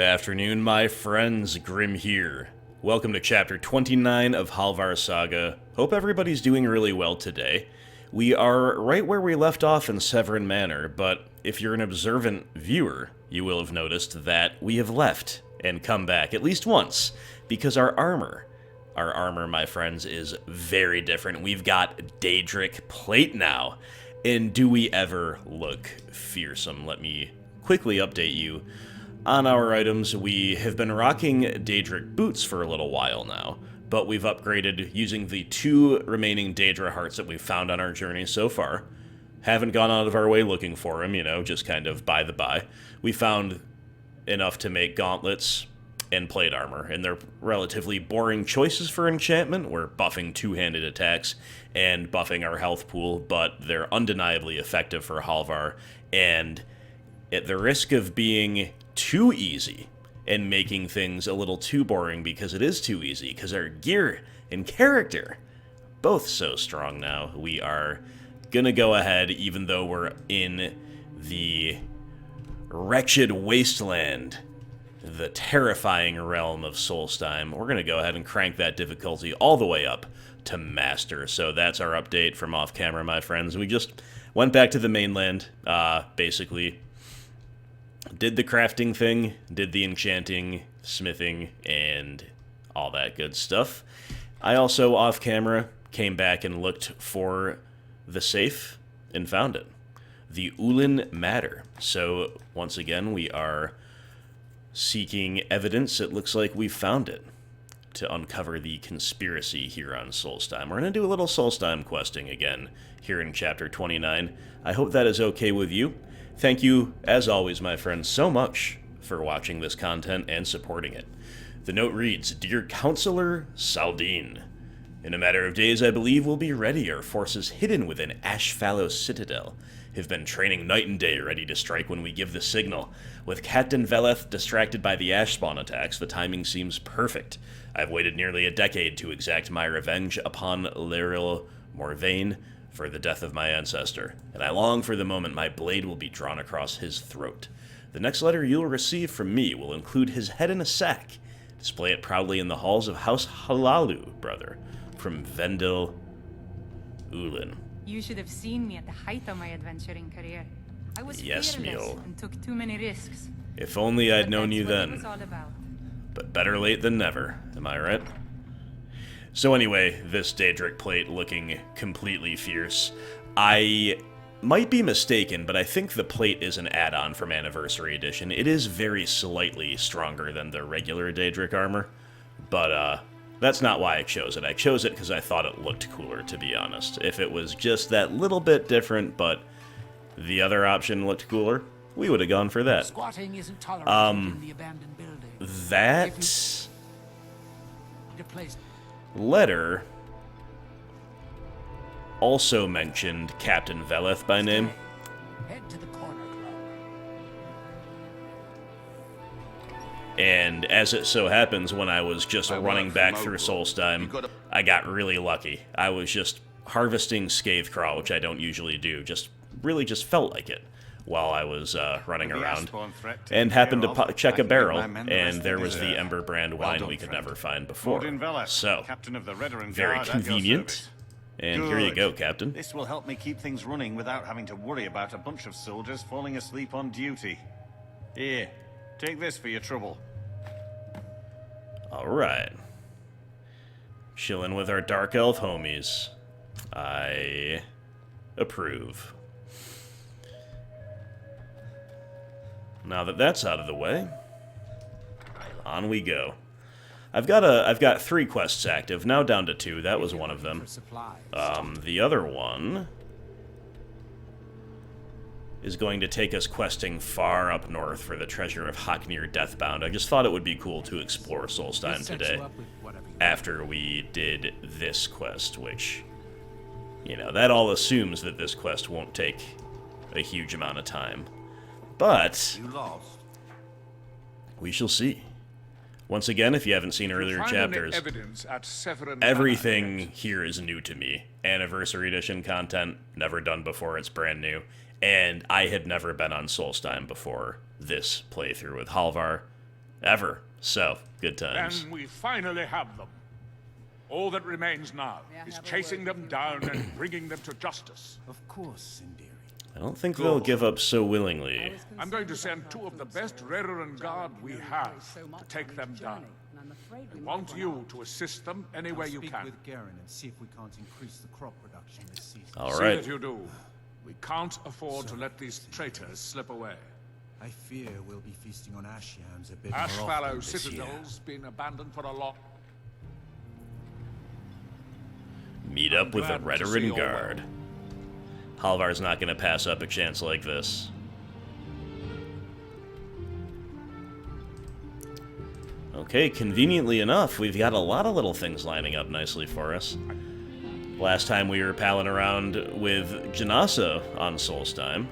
afternoon, my friends. Grim here. Welcome to Chapter 29 of Halvar Saga. Hope everybody's doing really well today. We are right where we left off in Severin Manor, but if you're an observant viewer, you will have noticed that we have left and come back at least once, because our armor, my friends, is very different. We've got Daedric plate now, and do we ever look fearsome? Let me quickly update you on our items. We have been rocking Daedric boots for a little while now, but we've upgraded using the 2 remaining Daedra hearts that we've found on our journey so far. Haven't gone out of our way looking for them, just kind of by the by. We found enough to make gauntlets and plate armor, and they're relatively boring choices for enchantment. We're buffing 2-handed attacks and buffing our health pool, but they're undeniably effective for Halvar, and at the risk of being too easy and making things a little too boring, because it is too easy, because our gear and character both so strong now, we are gonna go ahead, even though we're in the wretched wasteland, the terrifying realm of Solstheim, we're gonna go ahead and crank that difficulty all the way up to Master. So that's our update from off camera, my friends. We just went back to the mainland, basically did the crafting thing, did the enchanting, smithing, and all that good stuff. I also, off camera, came back and looked for the safe and found it. The Ulin Matter. So, once again, we are seeking evidence. It looks like we've found it to uncover the conspiracy here on Solstheim. We're going to do a little Solstheim questing again here in Chapter 29. I hope that is okay with you. Thank you, as always, my friends, so much for watching this content and supporting it. The note reads, Dear Counselor Saldine, in a matter of days, I believe we'll be ready. Our forces hidden within Ashfallow Citadel have been training night and day, ready to strike when we give the signal. With Captain Veleth distracted by the ash spawn attacks, the timing seems perfect. I've waited nearly a decade to exact my revenge upon Laeral Morvain for the death of my ancestor, and I long for the moment my blade will be drawn across his throat. The next letter you'll receive from me will include his head in a sack. Display it proudly in the halls of House Halalu, brother. From Vendel Ulin. You should have seen me at the height of my adventuring career. I was Yes, fearless mule. and took too many risks. If only I'd But known that's you what it then. was all about. But better late than never, am I right? So anyway, this Daedric plate looking completely fierce. I might be mistaken, but I think the plate is an add-on from Anniversary Edition. It is very slightly stronger than the regular Daedric armor, but that's not why I chose it. I chose it because I thought it looked cooler, to be honest. If it was just that little bit different, but the other option looked cooler, we would have gone for that. Squatting isn't tolerated in the abandoned building. That The place. letter also mentioned Captain Veleth by name. Head to the corner club. And as it so happens, when I was just running back through Solstheim, I got really lucky. I was just harvesting Scathe which I don't usually do, just felt like it while I was running around, and happened to check a barrel, and there was the Ember brand wine we could never find before. So, very convenient. And here you go, Captain. This will help me keep things running without having to worry about a bunch of soldiers falling asleep on duty. Here, take this for your trouble. Alright. Chilling with our Dark Elf homies. I approve. Now that that's out of the way, on we go. I've got 3 quests active, now down to 2. That was one of them. The other one is going to take us questing far up north for the treasure of Haknir Deathbound. I just thought it would be cool to explore Solstheim today after we did this quest, which, that all assumes that this quest won't take a huge amount of time. But we shall see. Once again, if you haven't seen earlier chapters, everything here is new to me. Anniversary Edition content, never done before, it's brand new. And I had never been on Solstheim before this playthrough with Halvar. ever. So, good times. And we finally have them. All that remains now is chasing them down and bringing them to justice. Of course, Sindiri. I don't think they'll give up so willingly. I'm going to send two of the best Redoran Guard we have to take them down. I want you to assist them any way you can. With Garen and see if we can't increase the crop production this season. All See right. that you do. We can't afford to let these traitors slip away. I fear we'll be feasting on ash yams a bit Ash more Fallow often this year. Citadel's been abandoned for a long. Meet up with the glad to see Redoran all Guard. Halvar's not going to pass up a chance like this. Okay, conveniently enough, we've got a lot of little things lining up nicely for us. Last time we were palling around with Janasa on Solstheim.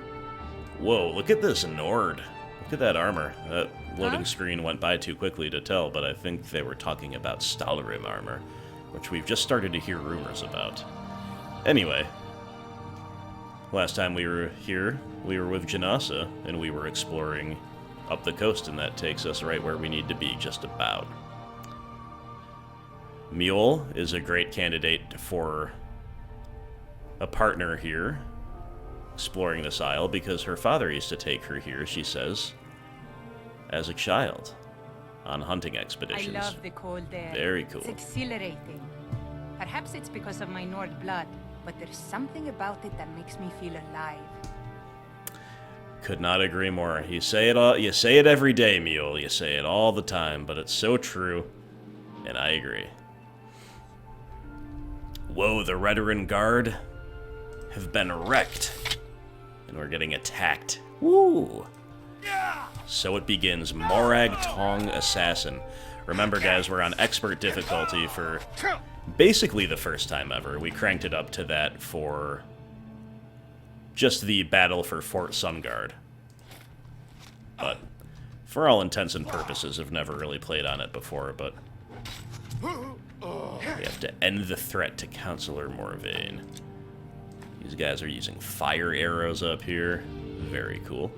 Whoa, look at this Nord. Look at that armor. That loading screen went by too quickly to tell, but I think they were talking about Stalrim armor, which we've just started to hear rumors about. Anyway, last time we were here, we were with Janasa, and we were exploring up the coast, and that takes us right where we need to be, just about. Mule is a great candidate for a partner here, exploring this isle, because her father used to take her here, she says, as a child, on hunting expeditions. I love the cold air. Very cool. It's exhilarating. Perhaps it's because of my Nord blood, but there's something about it that makes me feel alive. Could not agree more. You say it all. You say it every day, Mule. You say it all the time, but it's so true, and I agree. Whoa, the Redoran Guard have been wrecked, and we're getting attacked. Woo! So it begins. Morag Tong Assassin. Remember, guys, we're on expert difficulty for basically the first time ever. We cranked it up to that for just the battle for Fort Sunguard. But for all intents and purposes, I've never really played on it before, but we have to end the threat to Counselor Morvain. These guys are using fire arrows up here. Very cool.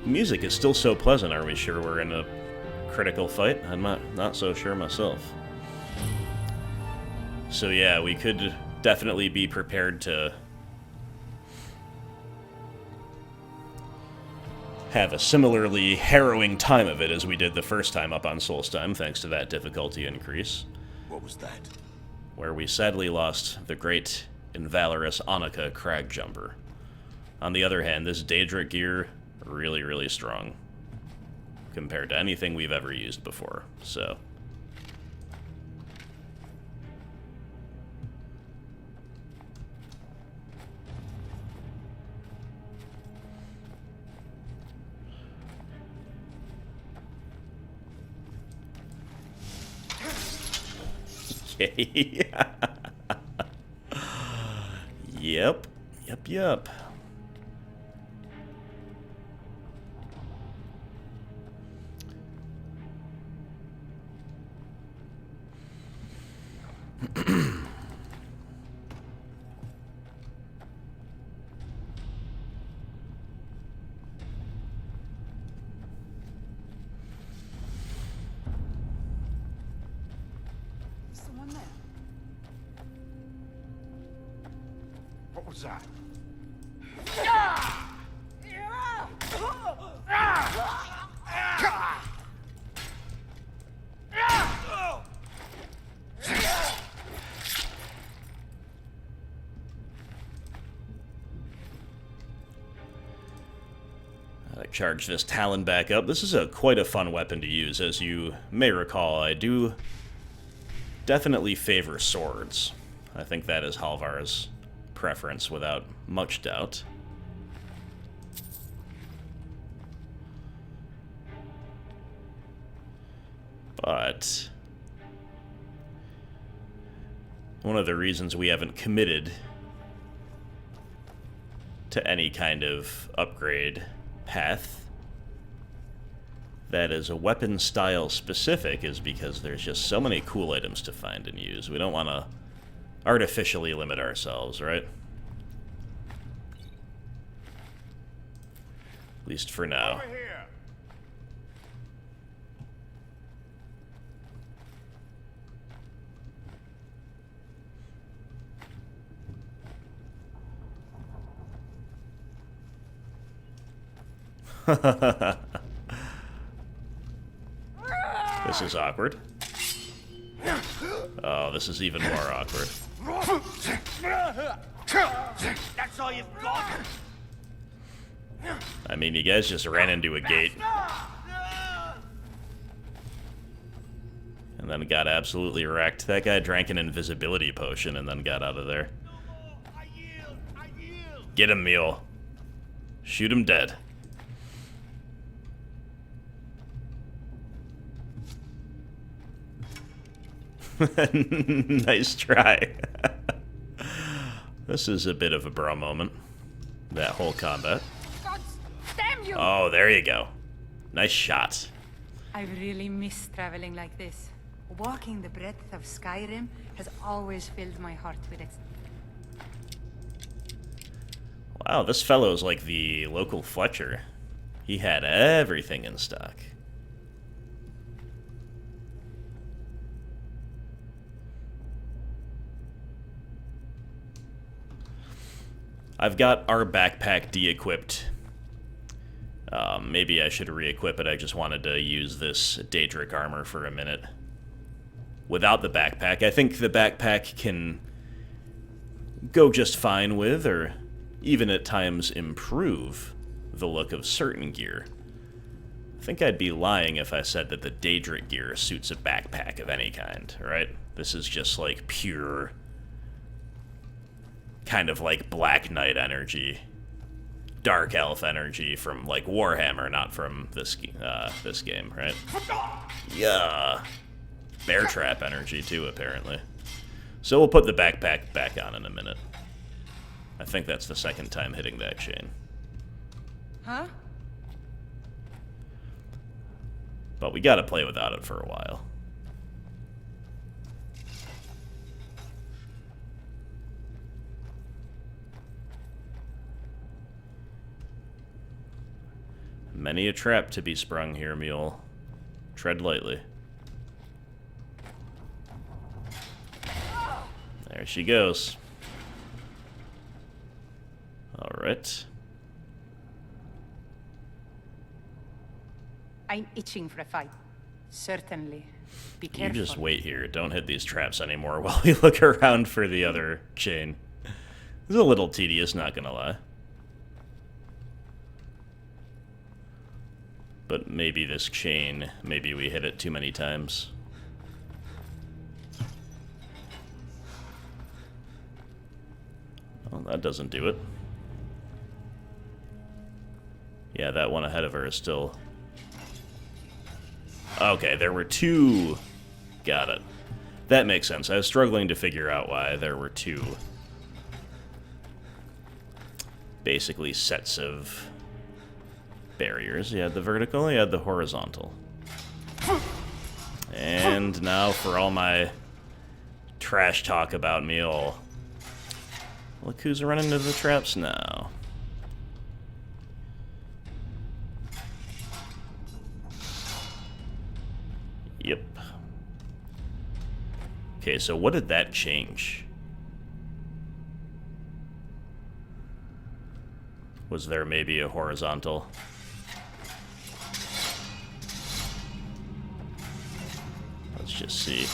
Music is still so pleasant. Are we sure we're in a critical fight? I'm not so sure myself. So yeah, we could definitely be prepared to have a similarly harrowing time of it as we did the first time up on Solstheim, thanks to that difficulty increase. What was that? Where we sadly lost the great and valorous Annika Cragjumper. On the other hand, this Daedric gear, really, really strong compared to anything we've ever used before, so. Okay. Yep. Someone there? What was that? I charge this Talon back up. This is quite a fun weapon to use. As you may recall, I do definitely favor swords. I think that is Halvar's preference without much doubt. But one of the reasons we haven't committed to any kind of upgrade path that is a weapon style specific is because there's just so many cool items to find and use. We don't want to artificially limit ourselves, right? At least for now. Over here. This is awkward. Oh, this is even more awkward. That's all you've got? I mean, you guys just ran into a gate. And then got absolutely wrecked. That guy drank an invisibility potion and then got out of there. I yield! Get him, Mule. Shoot him dead. Nice try. This is a bit of a bro moment. That whole combat. God damn you! Oh, there you go. Nice shot. I really miss traveling like this. Walking the breadth of Skyrim has always filled my heart with its... Wow, this fellow's like the local Fletcher. He had everything in stock. I've got our backpack de-equipped. Maybe I should re-equip it. I just wanted to use this Daedric armor for a minute. Without the backpack. I think the backpack can go just fine with, or even at times improve, the look of certain gear. I think I'd be lying if I said that the Daedric gear suits a backpack of any kind, right? This is just like pure... kind of like Black Knight energy, Dark Elf energy from like Warhammer, not from this game, right? Yeah, Bear Trap energy too, apparently. So we'll put the backpack back on in a minute. I think that's the second time hitting that chain. Huh? But we gotta play without it for a while. Many a trap to be sprung here, Mule. Tread lightly. There she goes. Alright. I'm itching for a fight. Certainly. Be You careful. just wait here. Don't hit these traps anymore while we look around for the other chain. It's a little tedious, not gonna lie. But maybe this chain, maybe we hit it too many times. Well, that doesn't do it. Yeah, that one ahead of her is still... Okay, there were two... Got it. That makes sense. I was struggling to figure out why there were two... basically sets of... barriers. You had the vertical, you had the horizontal. And now for all my trash talk about Mule. Look who's running into the traps now. Yep. Okay, so what did that change? Was there maybe a horizontal? Let's just see.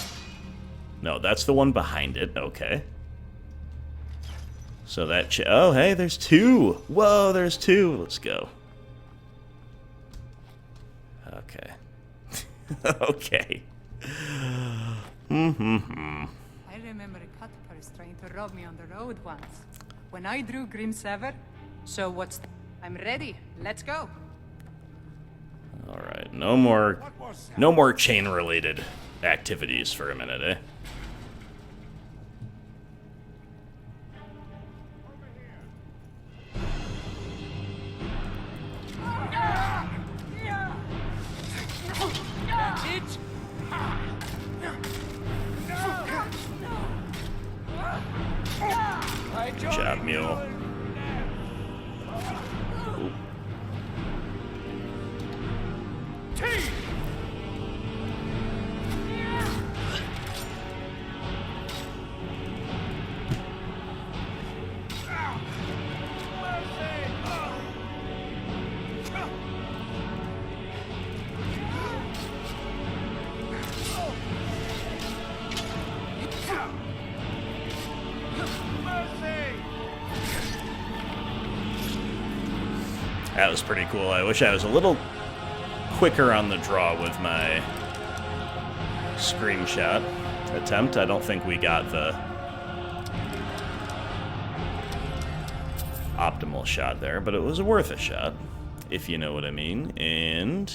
No, that's the one behind it. Okay. So that... oh, hey, there's two! Whoa, there's two! Let's go. Okay. Okay. Mm-hmm. I remember a cut purse trying to rob me on the road once. When I drew Grim Sever, so what's... I'm ready. Let's go. Alright, no more chain-related activities for a minute, eh? That's it. Good job, Mule. That was pretty cool. I wish I was a little quicker on the draw with my screenshot attempt. I don't think we got the optimal shot there, but it was worth a shot, if you know what I mean. And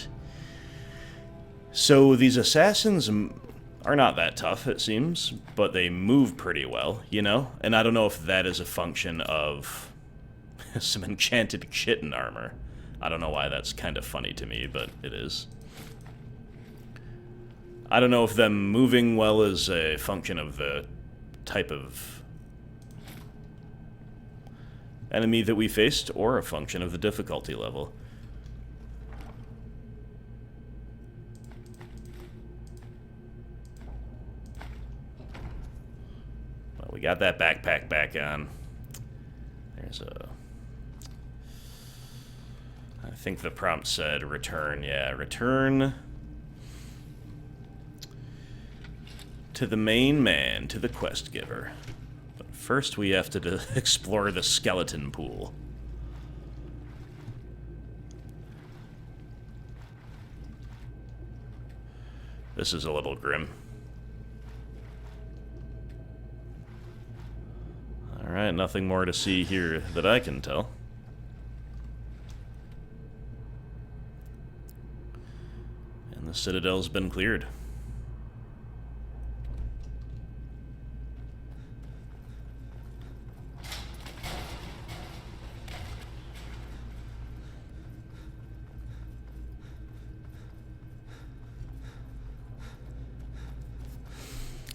so these assassins are not that tough, it seems, but they move pretty well, you know? And I don't know if that is a function of some enchanted kitten armor. I don't know why that's kind of funny to me, but it is. I don't know if them moving well is a function of the type of enemy that we faced, or a function of the difficulty level. Well, we got that backpack back on. There's a... I think the prompt said return. Yeah, return to the main man, to the quest giver. But first we have to explore the skeleton pool. This is a little grim. Alright, nothing more to see here that I can tell. And the citadel's been cleared.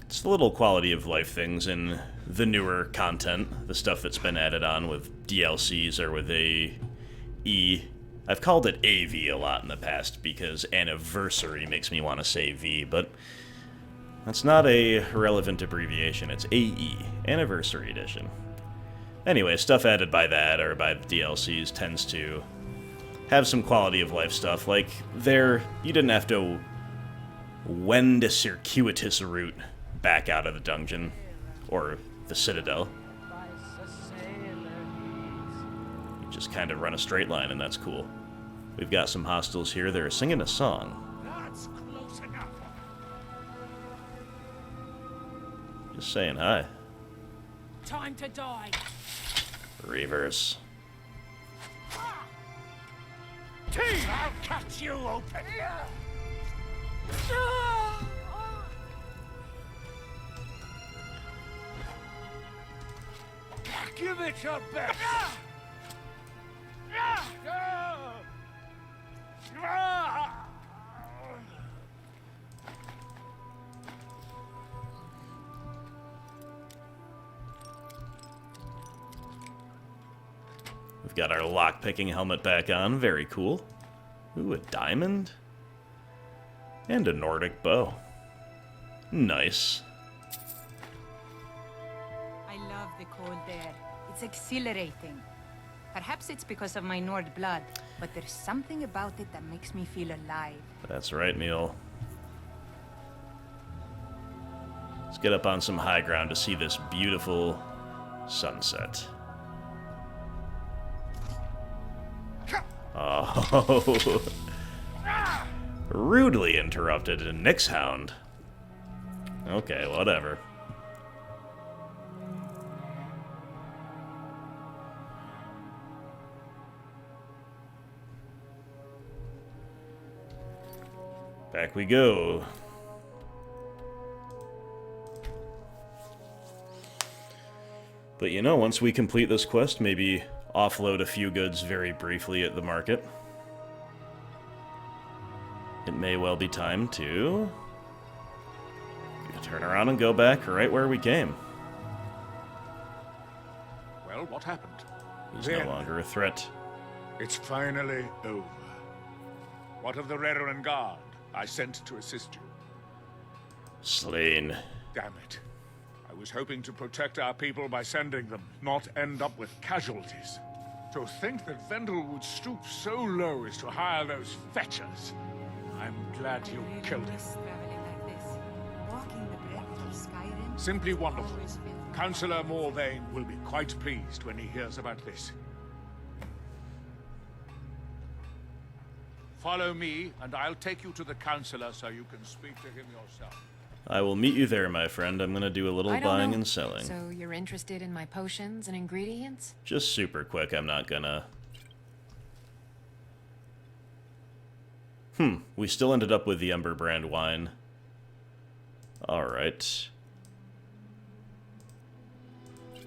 It's the little quality of life things in the newer content, the stuff that's been added on with DLCs or with AE. I've called it AV a lot in the past because anniversary makes me want to say V, but that's not a relevant abbreviation. It's AE, Anniversary Edition. Anyway, stuff added by that or by the DLCs tends to have some quality of life stuff. Like, there, you didn't have to wend a circuitous route back out of the dungeon or the citadel. You just kind of run a straight line, and that's cool. We've got some hostiles here. They're singing a song. That's close enough. Just saying hi. Time to die. Reverse. Team, I'll cut you open. Give it your best. We've got our lockpicking helmet back on. Very cool. Ooh, a diamond? And a Nordic bow. Nice. I love the cold air. It's exhilarating. Perhaps it's because of my Nord blood, but there's something about it that makes me feel alive. That's right, Mule. Let's get up on some high ground to see this beautiful sunset. Oh, rudely interrupted in Nick's Hound. Okay, whatever. Back we go. But you know, once we complete this quest, maybe offload a few goods very briefly at the market. It may well be time to turn around and go back right where we came. Well, what happened? He's no longer a threat. It's finally over. What of the Reverend Guard I sent to assist you? Slain. Damn it. I was hoping to protect our people by sending them, not end up with casualties. To think that Vendel would stoop so low as to hire those fetchers. I'm glad you killed him. Traveling like this. Walking the breath of Skyrim. Simply wonderful. Always felt- Councillor Morvain will be quite pleased when he hears about this. Follow me, and I'll take you to the counselor so you can speak to him yourself. I will meet you there, my friend. I'm gonna do a little I don't buying know. and selling. So you're interested in my potions and ingredients? Just super quick, I'm not gonna... we still ended up with the Ember brand wine. Alright.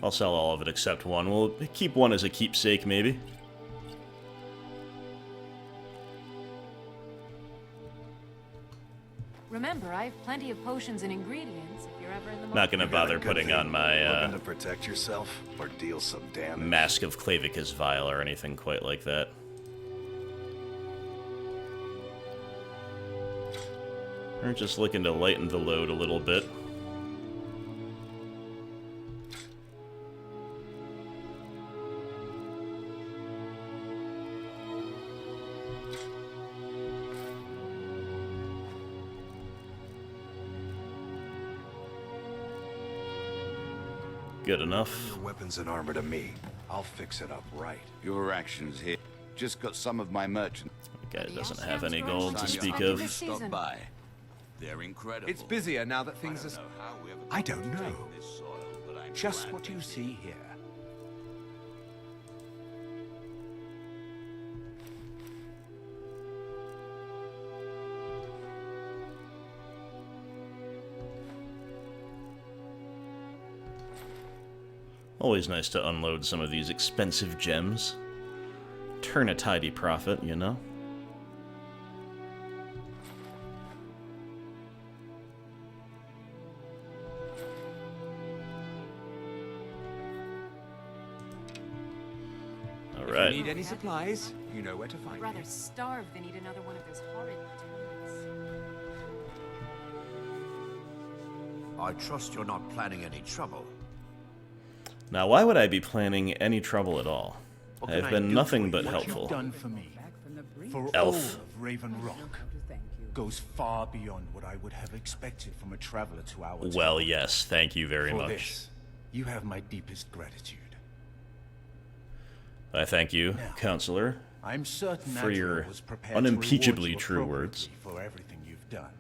I'll sell all of it except one. We'll keep one as a keepsake, maybe. Remember, I have plenty of potions and ingredients if you're ever in the Not gonna bother putting on my, Looking to protect yourself or deal some damage? Mask of Clavicus Vial or anything quite like that. We're just looking to lighten the load a little bit. Good enough. Your weapons and armor to me. I'll fix it up right. Your actions here. Just got some of my merchants. The guy The doesn't Asham's have any growing gold to strong. speak It's of. this season. Stop by. They're incredible. It's busier now that things are... I don't know. Just what you see here. Always nice to unload some of these expensive gems. Turn a tidy profit, you know? If you Alright. need any supplies, you know where to find I'd me. rather starve than eat another one of those horrid tournaments. I trust you're not planning any trouble. Now, why would I be planning any trouble at all? What I've can I been do nothing for but you? What helpful. you've done for me, for Elf. all of Raven Rock, goes far beyond what I would have expected from a traveler to our town. Well, yes, thank you very For much. this, you have my deepest gratitude. I thank you, Now, Counselor, I'm certain for Angela your was prepared to unimpeachably reward you true words. appropriately for everything you've done.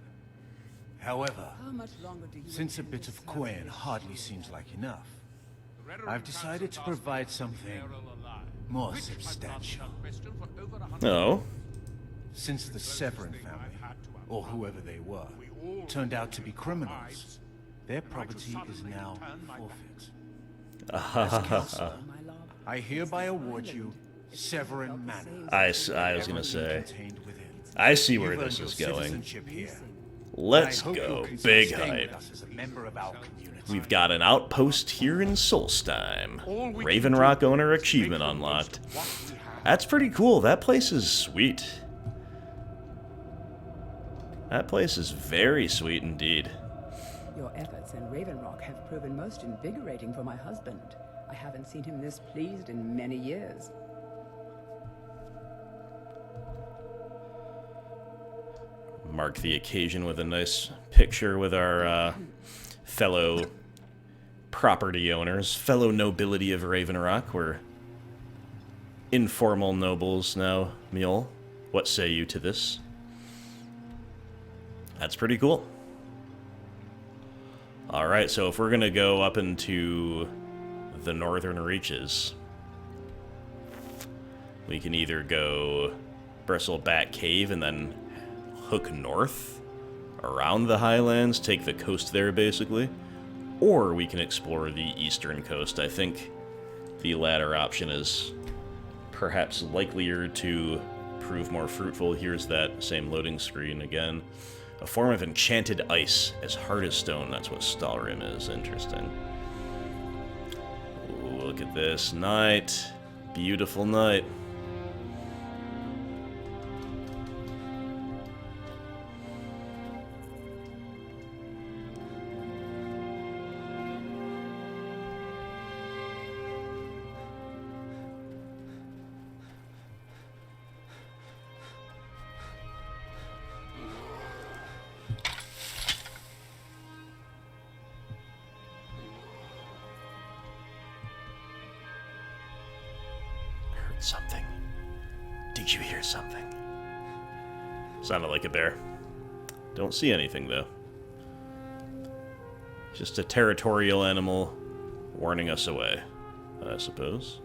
However, since a bit of coin hardly seems like enough, I've decided to provide something more substantial. Oh, Since the Severin family, or whoever they were, turned out to be criminals, their property is now forfeit. As counselor, I hereby award you Severin Manor. I was gonna say. Contained within. I see where You've this earned is your going. citizenship here. Let's I hope go. you'll consider Big staying with hype. us as a member of our community. We've got an outpost here in Solstheim. All we Raven can do Rock owner is achievement make the most unlocked. of what we have. That's pretty cool. That place is sweet. That place is very sweet indeed. Your efforts in Raven Rock have proven most invigorating for my husband. I haven't seen him this pleased in many years. Mark the occasion with a nice picture with our fellow property owners, fellow nobility of Raven Rock. We're informal nobles now, Mule. What say you to this? That's pretty cool. Alright, so if we're gonna go up into the northern reaches, we can either go Bristleback Cave and then hook north around the highlands, take the coast there basically, or we can explore the eastern coast. I think the latter option is perhaps likelier to prove more fruitful. Here's that same loading screen again. A form of enchanted ice, as hard as stone. That's what Stalrim is. Interesting. Ooh, look at this night. Beautiful night. Something. Did you hear something? Sounded like a bear. Don't see anything, though. Just a territorial animal warning us away, I suppose.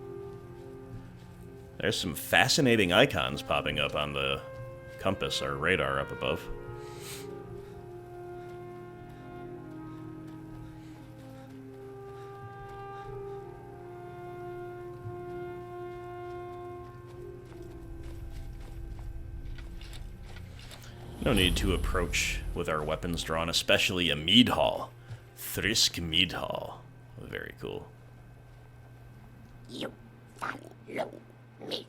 There's some fascinating icons popping up on the compass or radar up above. No need to approach with our weapons drawn, especially a mead hall. Thrisk mead hall. Very cool. You follow me.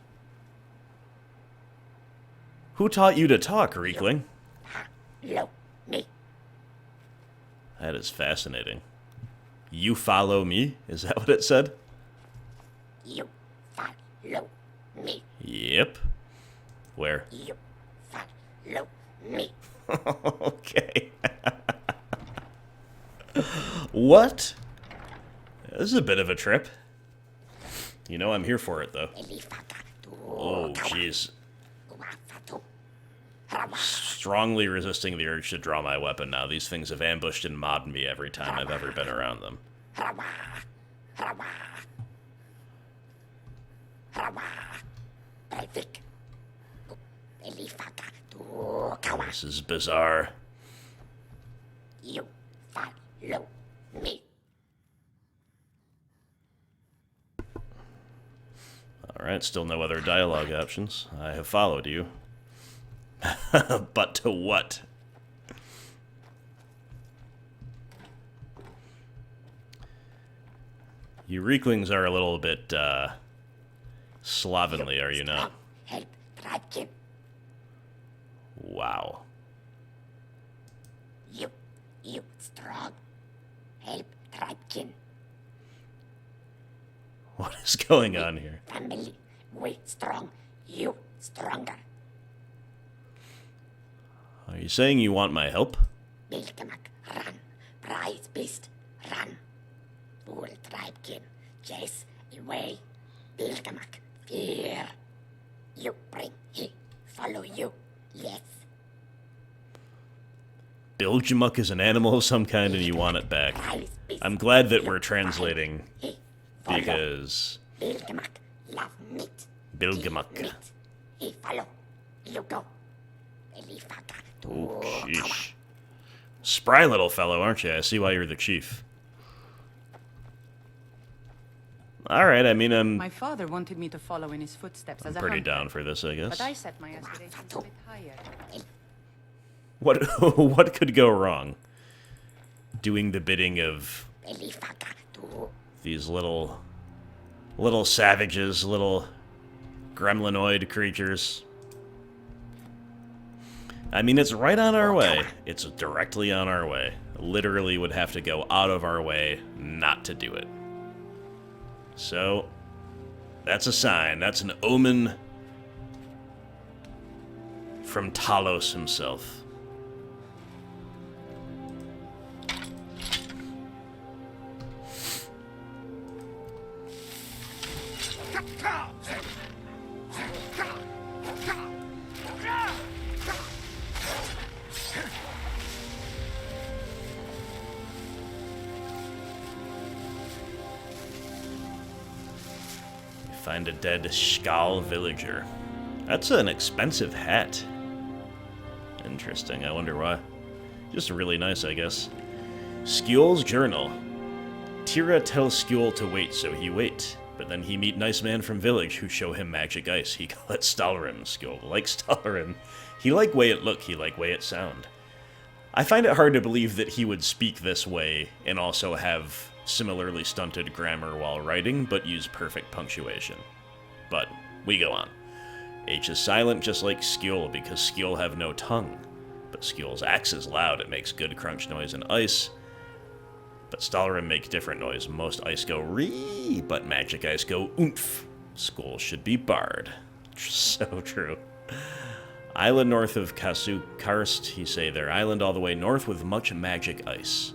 Who taught you to talk, Reekling? Follow me. That is fascinating. You follow me? Is that what it said? You follow me. Yep. Where? You follow me. Okay. What? This is a bit of a trip. You know I'm here for it, though. Oh, jeez. Strongly resisting the urge to draw my weapon now. These things have ambushed and mobbed me every time I've ever been around them. This is bizarre. You follow me. Alright, still no other dialogue options. I have followed you. But to what? You Reeklings are a little bit, slovenly, are you not? Help Radkin. Wow. You strong. Help Radkin. What is going on here? Family, we strong. You stronger. Are you saying you want my help? Bilgamak, run. Prize beast, run. Fool tribekin, chase away. Bilgamak, fear. You bring he, follow you, yes. Bilgamuk is an animal of some kind and you want it back. I'm glad that we're translating because... Bilgamak, love meat. Bilgamuk. He follow, you go. Oh, sheesh. Spry little fellow, aren't you? I see why you're the chief. Alright, I mean, My father wanted me to follow in his footsteps as a pretty hunter, down for this, I guess. but I set my aspirations a bit higher. What could go wrong? Doing the bidding of these little savages, little gremlinoid creatures. I mean, it's right on our way. It's directly on our way. Literally would have to go out of our way not to do it. So, that's a sign. That's an omen from Talos himself. Find a dead Skal villager. That's an expensive hat. Interesting, I wonder why. Just really nice, I guess. Skjol's journal. Tira tells Skjol to wait, so he wait. But then he meet nice man from village who show him magic ice. He call it Stalrim. Skjol like Stalrim. He like way it look, he like way it sound. I find it hard to believe that he would speak this way and also have similarly stunted grammar while writing, but use perfect punctuation. But we go on. H is silent just like Skjol because Skjol have no tongue. But Skjol's axe is loud, it makes good crunch noise in ice. But Stalrim make different noise. Most ice go ree, but magic ice go oomph. Skjol should be barred. So true. Island north of Karst, he say their island all the way north with much magic ice.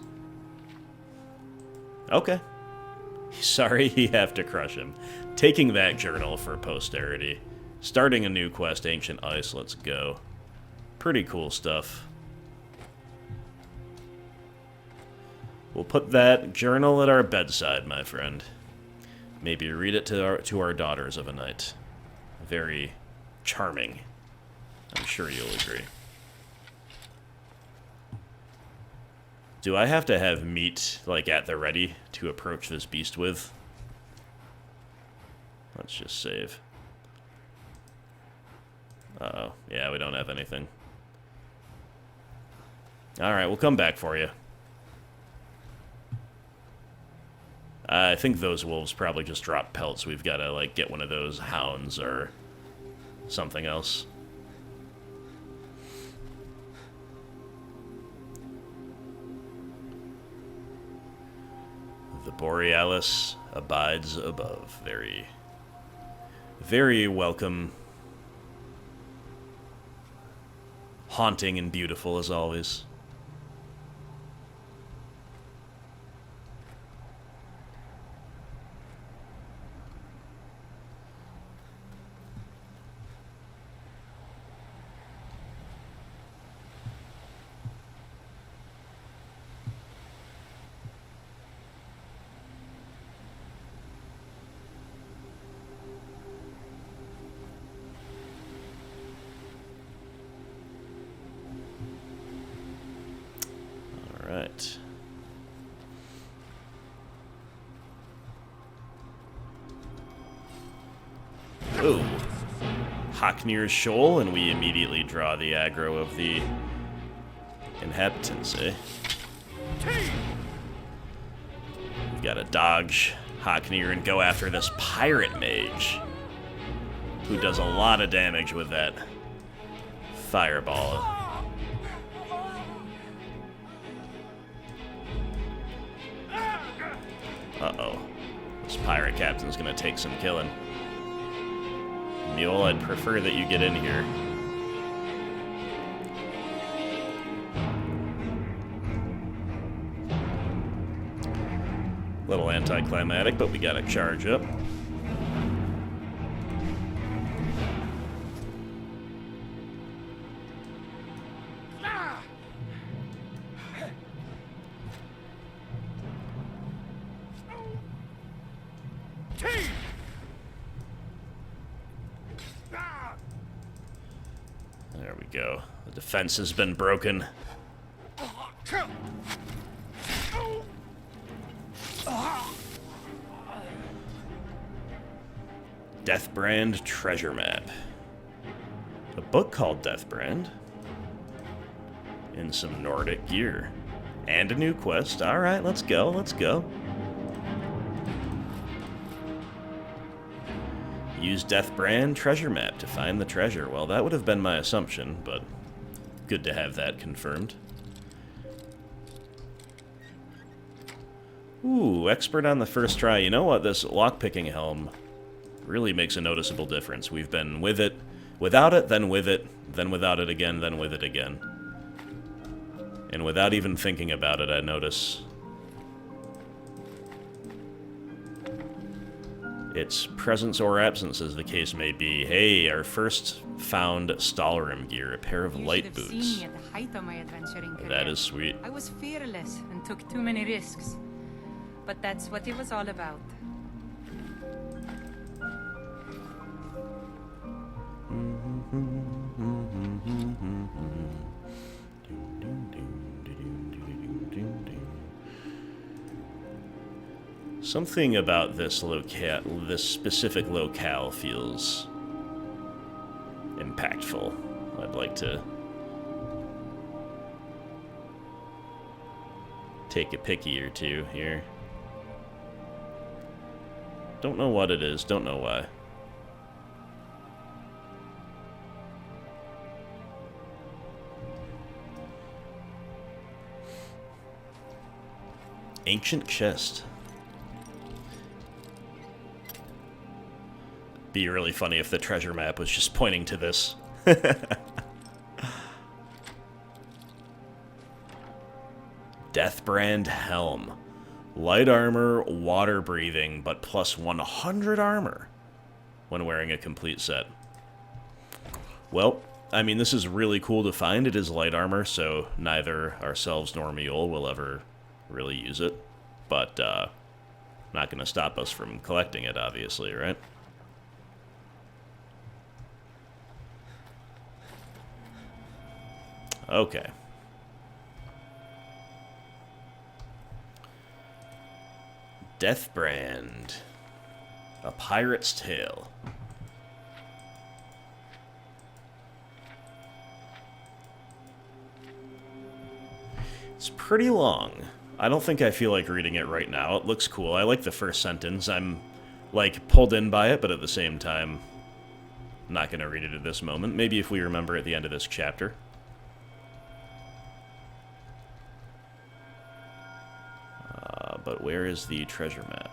Okay. Sorry you have to crush him. Taking that journal for posterity. Starting a new quest, Ancient Ice, let's go. pretty cool stuff. We'll put that journal at our bedside, my friend. Maybe read it to our daughters of a night. Very charming. I'm sure you'll agree. Do I have to have meat, like, at the ready to approach this beast with? Let's just save. Uh-oh. Yeah, we don't have anything. Alright, we'll come back for you. I think those wolves probably just drop pelts. We've got to, like, get one of those hounds or something else. The Borealis abides above. Very, very welcome. Haunting and beautiful as always. Right. Oh. Haknir's Shoal, and we immediately draw the aggro of the inhabitants, eh? We've got to dodge Haknir and go after this pirate mage, who does a lot of damage with that fireball. Uh-oh. This pirate captain's gonna take some killing. Mule, I'd prefer that you get in here. Little anticlimactic, but we gotta charge up. There we go. The defense has been broken. Deathbrand Treasure Map. A book called Deathbrand. In some Nordic gear. And a new quest. Alright, let's go, let's go. Use Deathbrand Treasure Map to find the treasure. Well, that would have been my assumption, but good to have that confirmed. Ooh, expert on the first try. You know what? This lockpicking helm really makes a noticeable difference. We've been with it, without it, then with it, then without it again, then with it again. And without even thinking about it, I notice its presence or absence, as the case may be. Hey, our first found Stalrim gear, a pair of light boots. You should have seen me at the height of my adventuring career. That is sweet. I was fearless and took too many risks. But that's what it was all about. Something about this specific locale feels impactful. I'd like to take a picky or two here. Don't know what it is, don't know why. Ancient chest. Be really funny if the treasure map was just pointing to this. Deathbrand Helm. Light armor, water breathing, but plus 100 armor when wearing a complete set. Well, I mean, this is really cool to find. It is light armor, so neither ourselves nor Mule will ever really use it. But, not gonna stop us from collecting it, obviously, right? Okay. Deathbrand. A Pirate's Tale. It's pretty long. I don't think I feel like reading it right now. It looks cool. I like the first sentence. I'm, like, pulled in by it, but at the same time, not gonna read it at this moment. Maybe if we remember at the end of this chapter. But where is the treasure map?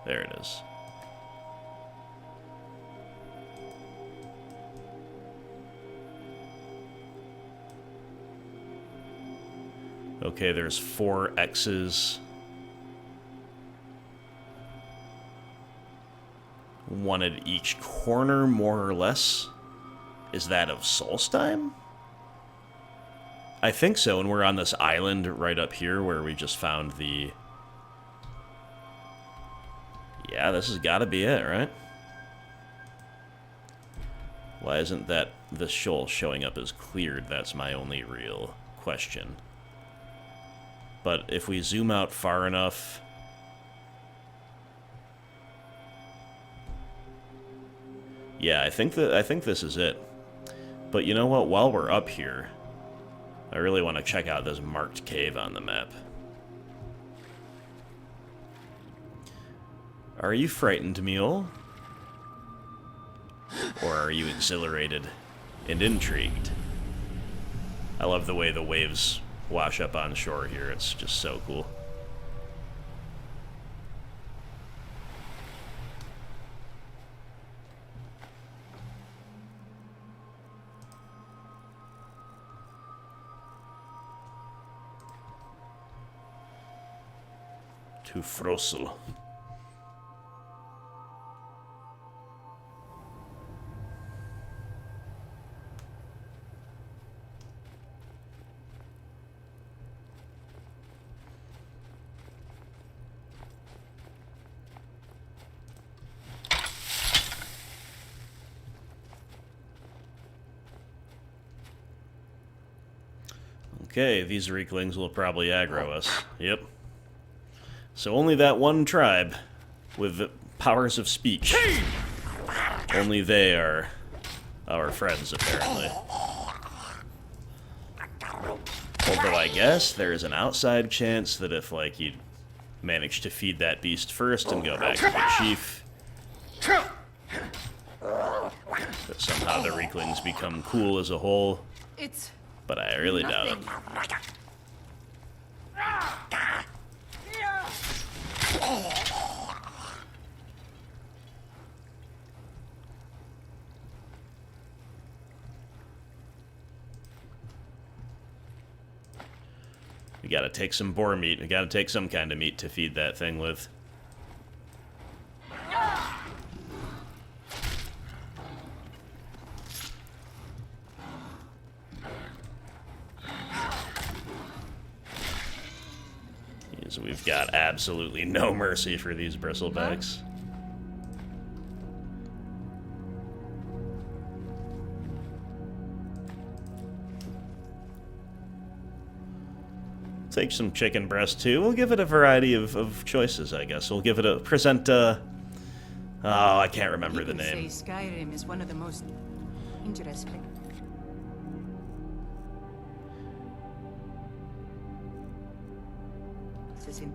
There it is. Okay, there's 4 X's. One at each corner, more or less. Is that of Solstheim? I think so, and we're on this island right up here where we just found the... Yeah, this has got to be it, right? Why isn't that the shoal showing up as cleared? That's my only real question. But if we zoom out far enough... Yeah, I think this is it. But you know what? While we're up here, I really want to check out this marked cave on the map. Are you frightened, Mule? Or are you exhilarated and intrigued? I love the way the waves wash up on shore here. It's just so cool. To Frossel. Okay, these Reeklings will probably aggro us. Yep. So only that one tribe with powers of speech. Only they are our friends, apparently. Although I guess there is an outside chance that if, like, you manage to feed that beast first and go back to the chief, that somehow the Reeklings become cool as a whole. But I really doubt it. We gotta take some boar meat. We gotta take some kind of meat to feed that thing with. So we've got absolutely no mercy for these bristlebacks. Take some chicken breast too. We'll give it a variety of choices, I guess. We'll give it a oh, I can't remember the name. Say Skyrim is one of the most interesting.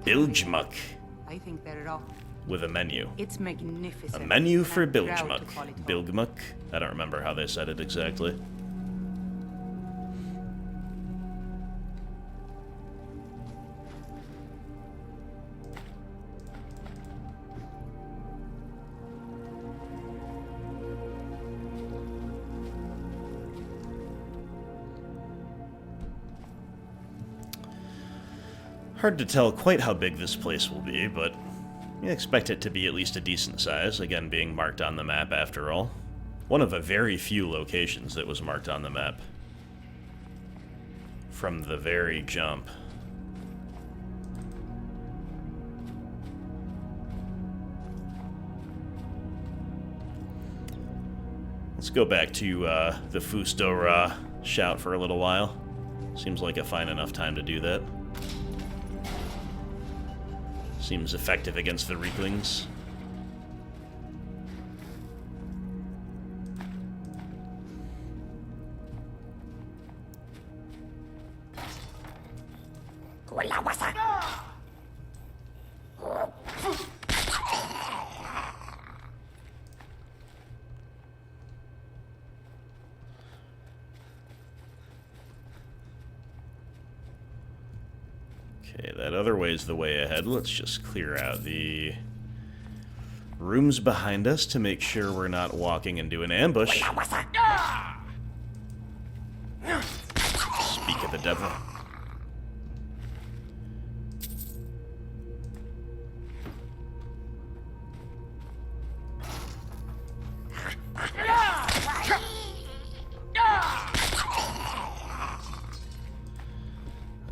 Bilgemuck. I think they're all with a menu. It's magnificent. A menu for Bilgemuck. Bilgemuck? I don't remember how they said it exactly. Hard to tell quite how big this place will be, but you expect it to be at least a decent size, again being marked on the map after all. One of a very few locations that was marked on the map. From the very jump. Let's go back to the Fustora shout for a little while. Seems like a fine enough time to do that. Seems effective against the Reeklings. Okay, that other way's the way ahead. Let's just clear out the rooms behind us to make sure we're not walking into an ambush. Speak of the devil.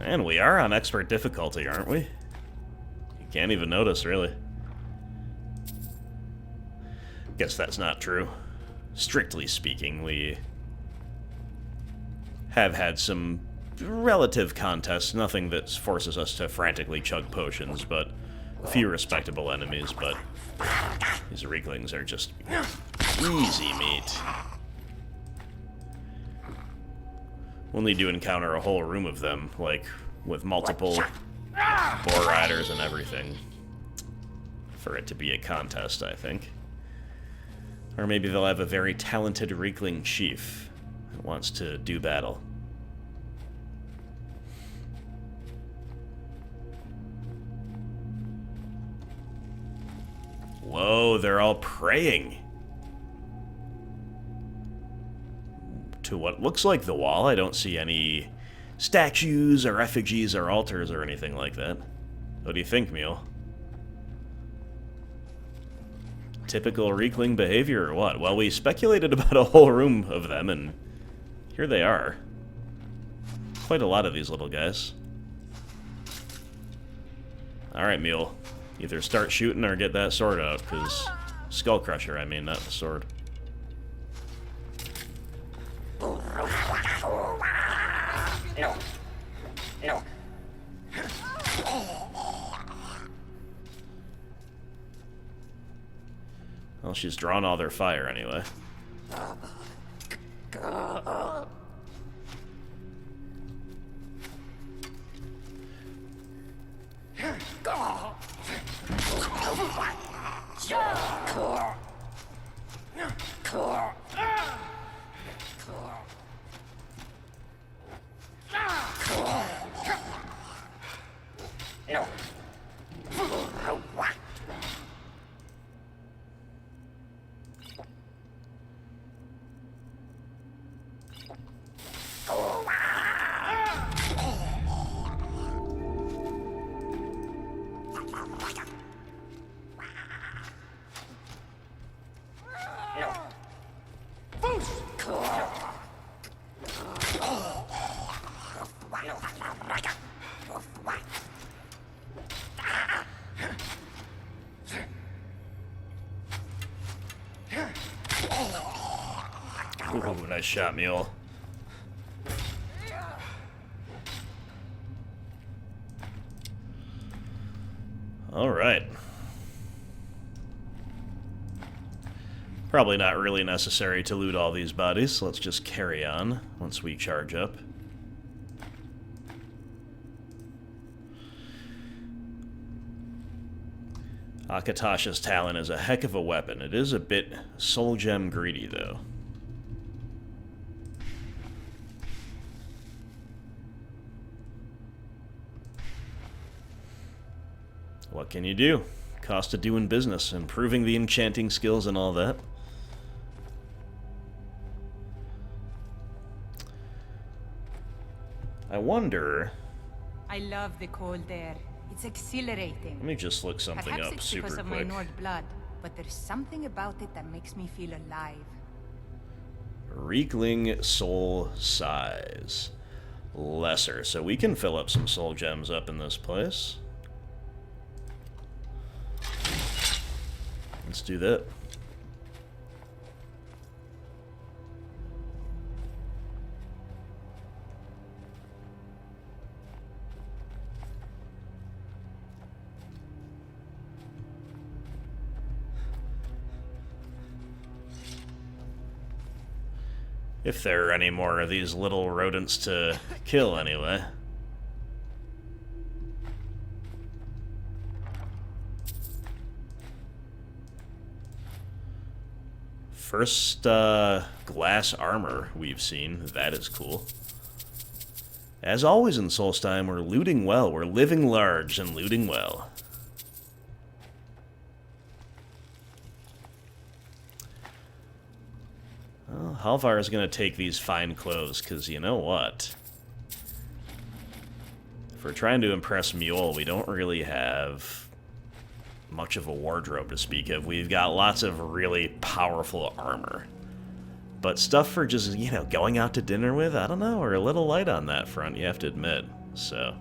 And we are on expert difficulty, aren't we? You can't even notice, really. Guess that's not true. Strictly speaking, we have had some relative contests, nothing that forces us to frantically chug potions, but a few respectable enemies, but these Reeklings are just easy meat. We'll need to encounter a whole room of them, like, with multiple boar riders and everything, for it to be a contest, I think. Or maybe they'll have a very talented Reekling chief that wants to do battle. Whoa, they're all praying. To what looks like the wall. I don't see any statues or effigies or altars or anything like that. What do you think, Mule? Typical Reekling behavior or what? Well, we speculated about a whole room of them, and here they are. Quite a lot of these little guys. Alright, Mule. Either start shooting or get that sword out, because... Skull Crusher, I mean, not the sword. No. No. Well, she's drawn all their fire anyway. No. Ooh, nice shot, Mule. Alright. Probably not really necessary to loot all these bodies, so let's just carry on once we charge up. Akatasha's Talon is a heck of a weapon. It is a bit soul gem greedy, though. What can you do? Cost of doing business, improving the enchanting skills and all that. I wonder... I love the cold air. It's exhilarating. Let me just look something Perhaps up it's super because of quick. my Nord blood, but there's something about it that makes me feel alive. Reekling soul size. Lesser. So we can fill up some soul gems up in this place. Let's do that. If there are any more of these little rodents to kill, anyway. First glass armor we've seen. That is cool. As always in Solstheim, we're looting well. We're living large and looting well. Well, Halvar is going to take these fine clothes, because you know what? If we're trying to impress Mule, we don't really have much of a wardrobe to speak of. We've got lots of really powerful armor. But stuff for just, you know, going out to dinner with, I don't know, we're a little light on that front, you have to admit. So.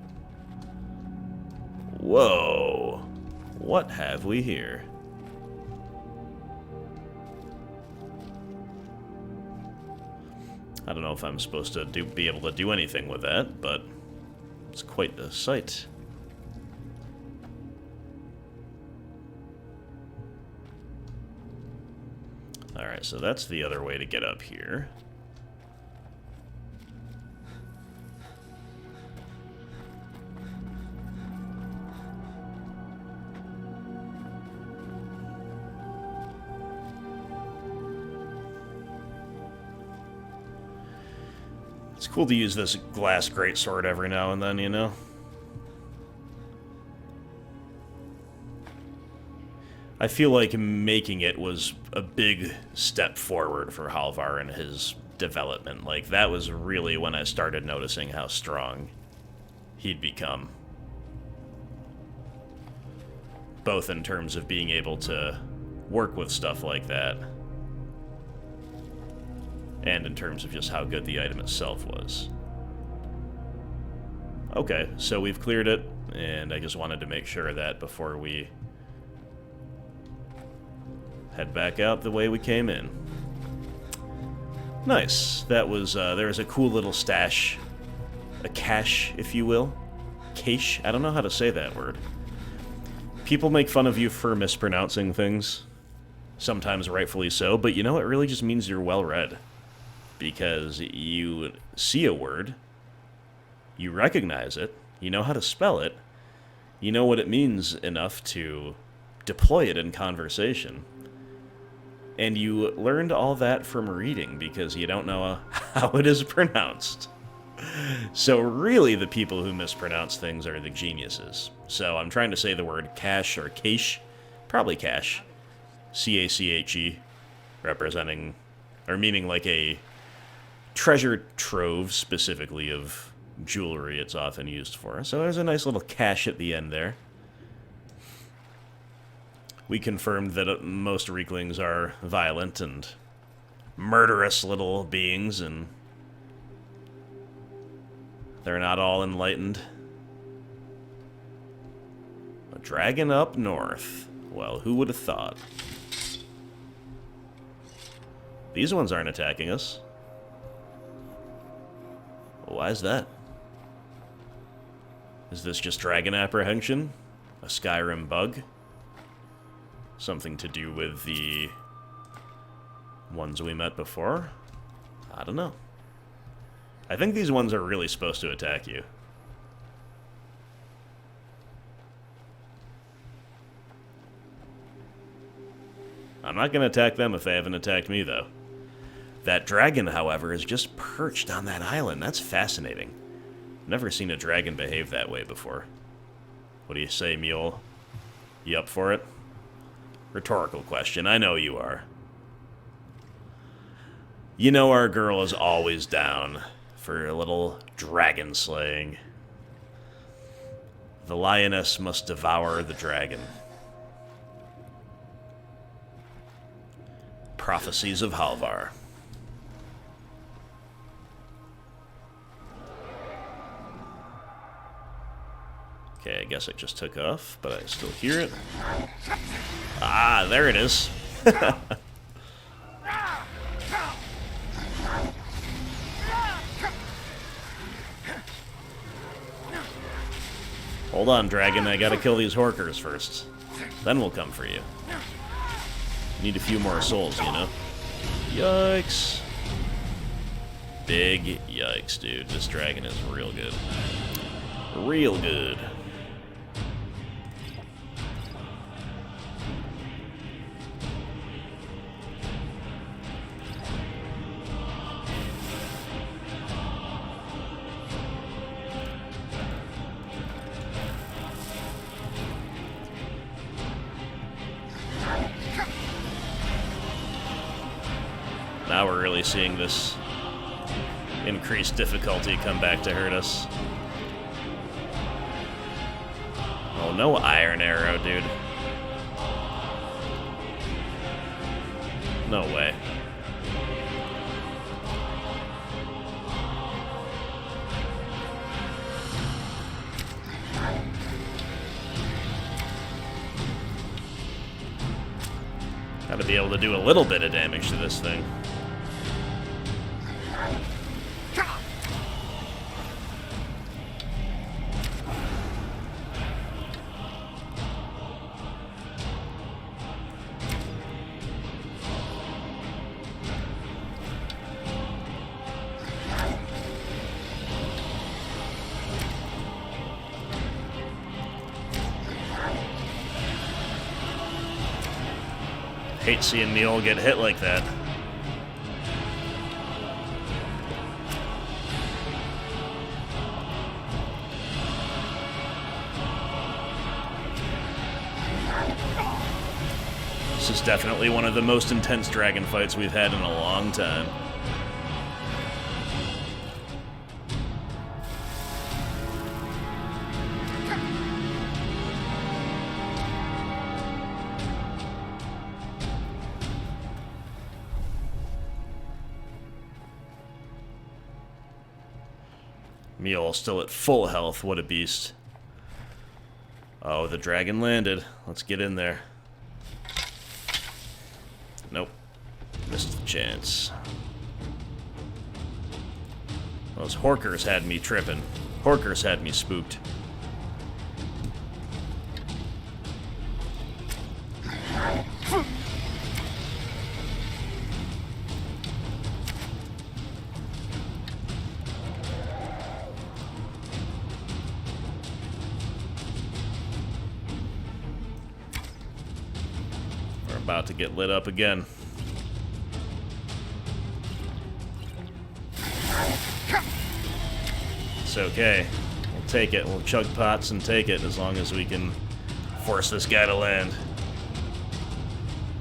Whoa. What have we here? I don't know if I'm supposed to be able to do anything with that, but it's quite the sight. Alright, so that's the other way to get up here. It's cool to use this glass greatsword every now and then, you know? I feel like making it was a big step forward for Halvar and his development. Like, that was really when I started noticing how strong he'd become. Both in terms of being able to work with stuff like that, and in terms of just how good the item itself was. Okay, so we've cleared it, and I just wanted to make sure that before we head back out the way we came in. Nice. That was, there was a cool little stash. A cache, if you will. Cache? I don't know how to say that word. People make fun of you for mispronouncing things. Sometimes rightfully so, but you know, it really just means you're well-read. Because you see a word, you recognize it, you know how to spell it, you know what it means enough to deploy it in conversation. And you learned all that from reading because you don't know how it is pronounced. So really the people who mispronounce things are the geniuses. So I'm trying to say the word cache or cache, probably cache, C-A-C-H-E, representing, or meaning like a treasure trove, specifically of jewelry it's often used for. So there's a nice little cache at the end there. We confirmed that most Reeklings are violent and murderous little beings, and they're not all enlightened. A dragon up north. Well, who would have thought? These ones aren't attacking us. Why is that? Is this just dragon apprehension? A Skyrim bug? Something to do with the ones we met before? I don't know. I think these ones are really supposed to attack you. I'm not going to attack them if they haven't attacked me, though. That dragon, however, is just perched on that island. That's fascinating. Never seen a dragon behave that way before. What do you say, Mule? You up for it? Rhetorical question. I know you are. You know our girl is always down for a little dragon slaying. The lioness must devour the dragon. Prophecies of Halvar. Okay, I guess it just took off, but I still hear it. Ah, there it is. Hold on, dragon. I gotta kill these horkers first. Then we'll come for you. Need a few more souls, you know? Yikes. Big yikes, dude. This dragon is real good. Real good. Now we're really seeing this increased difficulty come back to hurt us. Oh, no iron arrow, dude. No way. Gotta be able to do a little bit of damage to this thing. Hate seeing me all get hit like that. This is definitely one of the most intense dragon fights we've had in a long time. Mule still at full health. What a beast. Oh, the dragon landed. Let's get in there. Nope. Missed the chance. Those horkers had me tripping. Horkers had me spooked. About to get lit up again. It's okay. We'll take it. We'll chug pots and take it as long as we can force this guy to land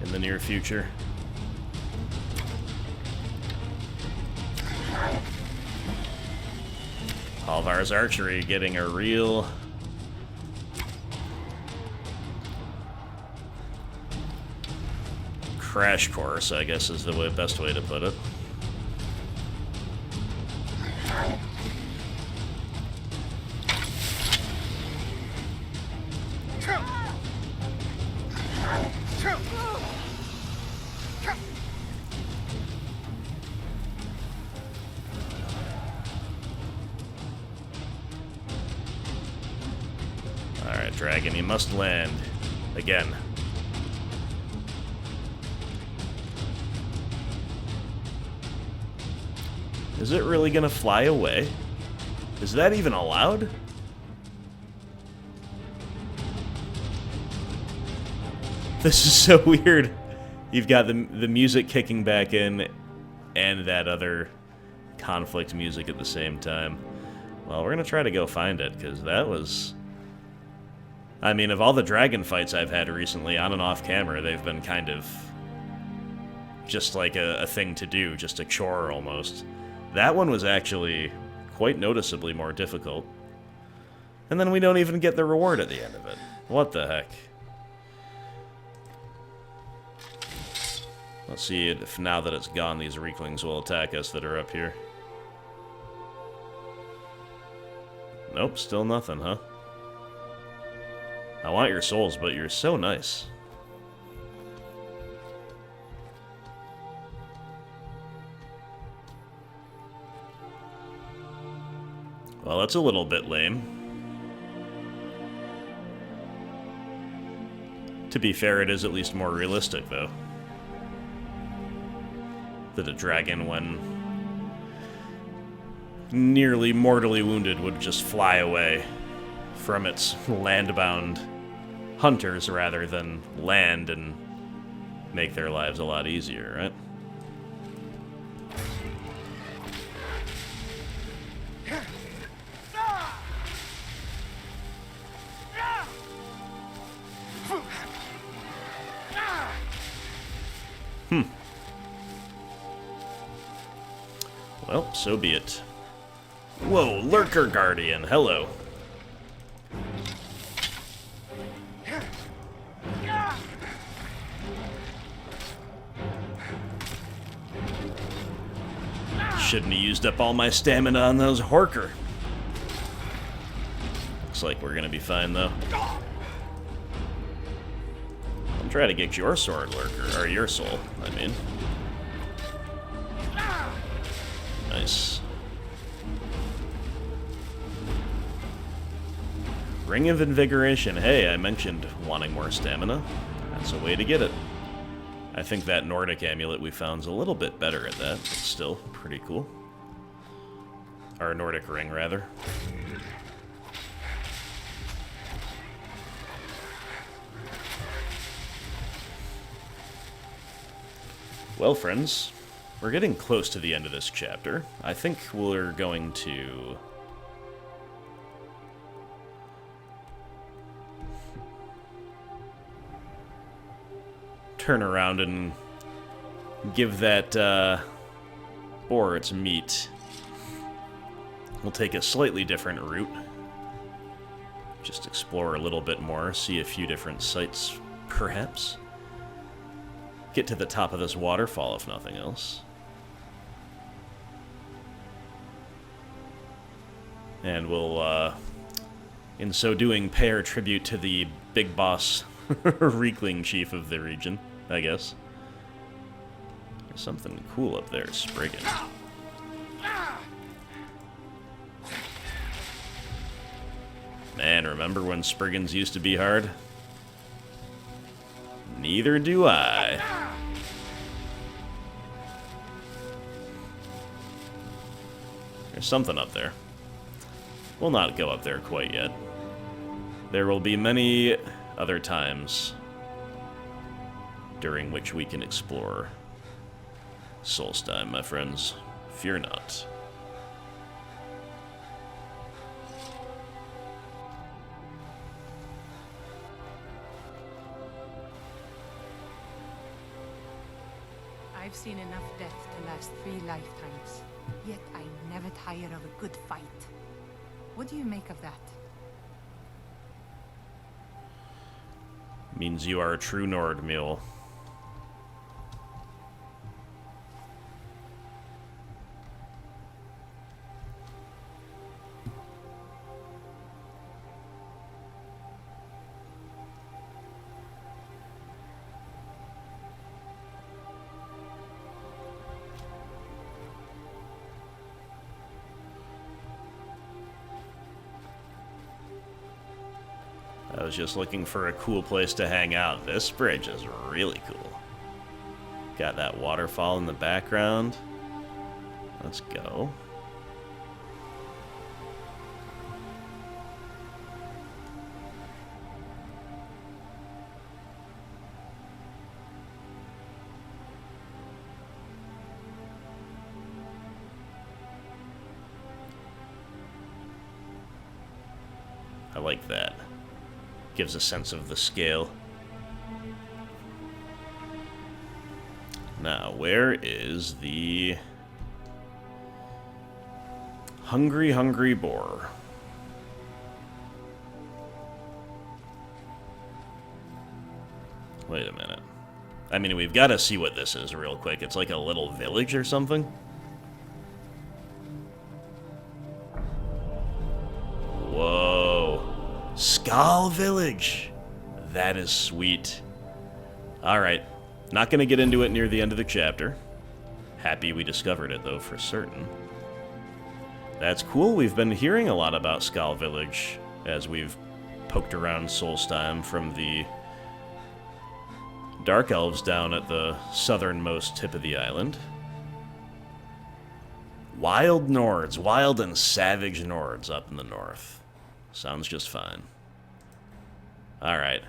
in the near future. Halvar's archery getting a real crash course, I guess is the best way to put it. Alright, dragon, you must land. Again. Is it really gonna fly away? Is that even allowed? This is so weird. You've got the music kicking back in and that other conflict music at the same time. Well, we're gonna try to go find it, because that was... I mean, of all the dragon fights I've had recently, on and off camera, they've been kind of just like a thing to do, just a chore almost. That one was actually quite noticeably more difficult. And then we don't even get the reward at the end of it. What the heck? Let's see if now that it's gone, these Reeklings will attack us that are up here. Nope, still nothing, huh? I want your souls, but you're so nice. Well, that's a little bit lame. To be fair, it is at least more realistic, though. That a dragon, when nearly mortally wounded, would just fly away from its land-bound hunters rather than land and make their lives a lot easier, right? Well, so be it. Whoa, Lurker Guardian, hello. Shouldn't have used up all my stamina on those Horker. Looks like we're gonna be fine, though. I'm trying to get your sword, Lurker, or your soul, I mean. Nice. Ring of Invigoration. Hey, I mentioned wanting more stamina. That's a way to get it. I think that Nordic amulet we found's a little bit better at that, but still pretty cool. Or Nordic ring, rather. Well, friends, we're getting close to the end of this chapter. I think we're going to turn around and give that boar its meat. We'll take a slightly different route. Just explore a little bit more, see a few different sights, perhaps. Get to the top of this waterfall, if nothing else. And we'll, in so doing, pay our tribute to the big boss Reekling chief of the region, I guess. There's something cool up there, Spriggan. Man, remember when Spriggans used to be hard? Neither do I. There's something up there. We'll not go up there quite yet. There will be many other times during which we can explore Solstheim, my friends. Fear not. I've seen enough death to last 3 lifetimes. Yet I never tire of a good fight. What do you make of that? Means you are a true Nord mule. I was just looking for a cool place to hang out. This bridge is really cool. Got that waterfall in the background. Let's go. I like that. Gives a sense of the scale. Now, where is the hungry, hungry boar? Wait a minute. I mean, we've got to see what this is real quick. It's like a little village or something? Whoa. Skull Village. That is sweet. Alright. Not going to get into it near the end of the chapter. Happy we discovered it, though, for certain. That's cool. We've been hearing a lot about Skal Village as we've poked around Solstheim from the Dark Elves down at the southernmost tip of the island. Wild Nords. Wild and savage Nords up in the north. Sounds just fine. Alright.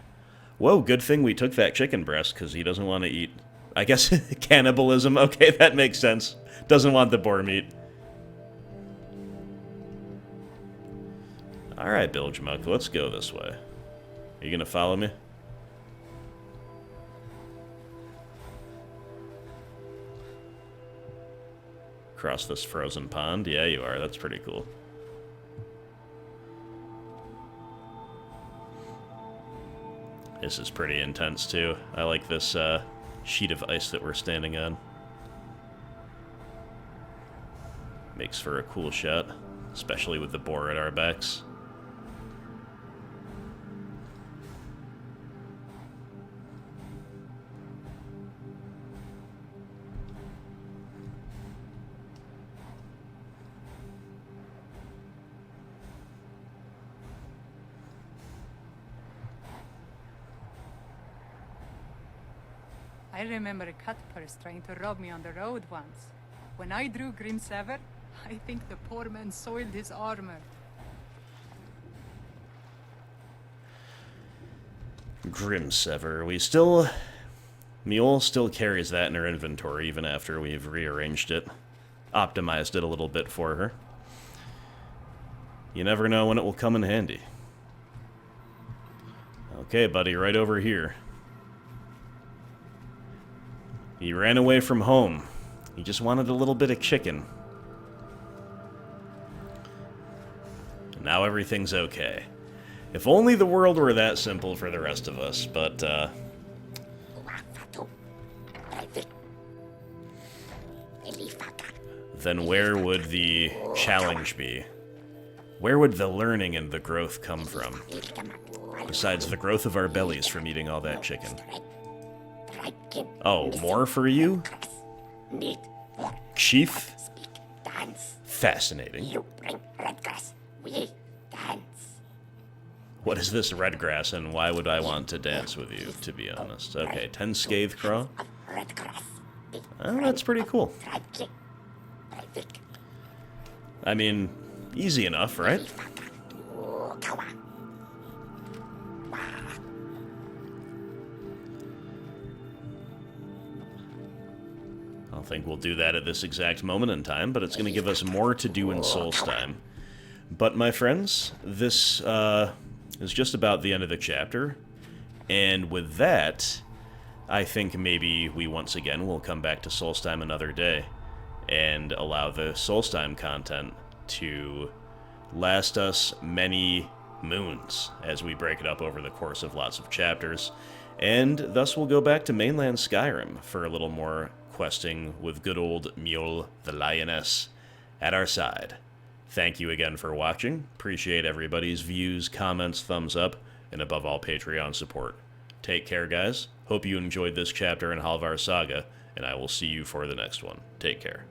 Whoa, good thing we took that chicken breast, because he doesn't want to eat... I guess cannibalism. Okay, that makes sense. Doesn't want the boar meat. Alright, Bilgemuck, let's go this way. Are you gonna follow me? Across this frozen pond? Yeah, you are. That's pretty cool. This is pretty intense, too. I like this sheet of ice that we're standing on. Makes for a cool shot, especially with the boar at our backs. I remember a cut purse trying to rob me on the road once. When I drew Grim Sever, I think the poor man soiled his armor. Grim Sever. We still... Mule still carries that in her inventory even after we've rearranged it. Optimized it a little bit for her. You never know when it will come in handy. Okay, buddy, right over here. He ran away from home. He just wanted a little bit of chicken. Now everything's okay. If only the world were that simple for the rest of us, but, then where would the challenge be? Where would the learning and the growth come from? Besides the growth of our bellies from eating all that chicken. Oh, more for you? Chief? Fascinating. What is this red grass, and why would I want to dance with you, to be honest? Okay, 10 Scathe Craw? Oh, that's pretty cool. I mean, easy enough, right? I don't think we'll do that at this exact moment in time, but it's going to give us more to do in Solstheim. But, my friends, this is just about the end of the chapter, and with that, I think maybe we once again will come back to Solstheim another day, and allow the Solstheim content to last us many moons as we break it up over the course of lots of chapters, and thus we'll go back to mainland Skyrim for a little more questing with good old Mule the Lioness at our side. Thank you again for watching. Appreciate everybody's views, comments, thumbs up, and above all, Patreon support. Take care, guys. Hope you enjoyed this chapter in Halvar Saga, and I will see you for the next one. Take care.